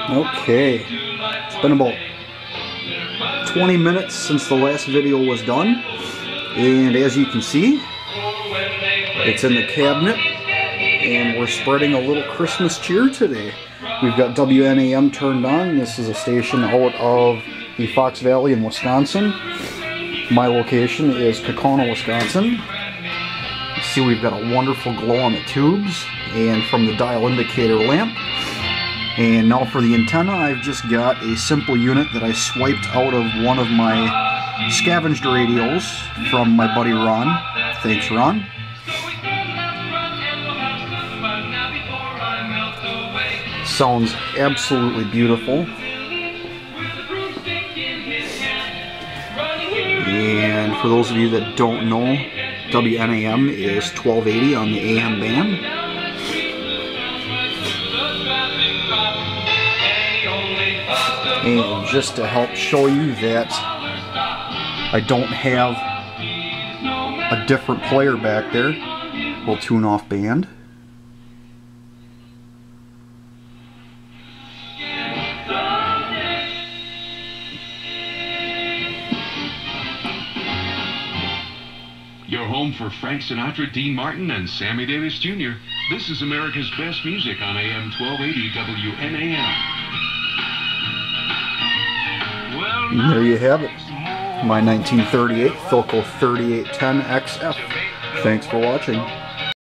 Okay, it's been about 20 minutes since the last video was done, and as you can see, it's in the cabinet, and we're spreading a little Christmas cheer today. We've got WNAM turned on. This is a station out of the Fox Valley in Wisconsin. My location is Kokona, Wisconsin. See, we've got a wonderful glow on the tubes and from the dial indicator lamp. And now for the antenna, I've just got a simple unit that I swiped out of one of my scavenged radios from my buddy Ron. Thanks, Ron. Sounds absolutely beautiful. And for those of you that don't know, WNAM is 1280 on the AM band. And just to help show you that I don't have a different player back there, we'll tune off band. Your home for Frank Sinatra, Dean Martin, and Sammy Davis Jr. This is America's best music on AM 1280 WNAM. And there you have it, my 1938 Philco 3810XF. Thanks for watching.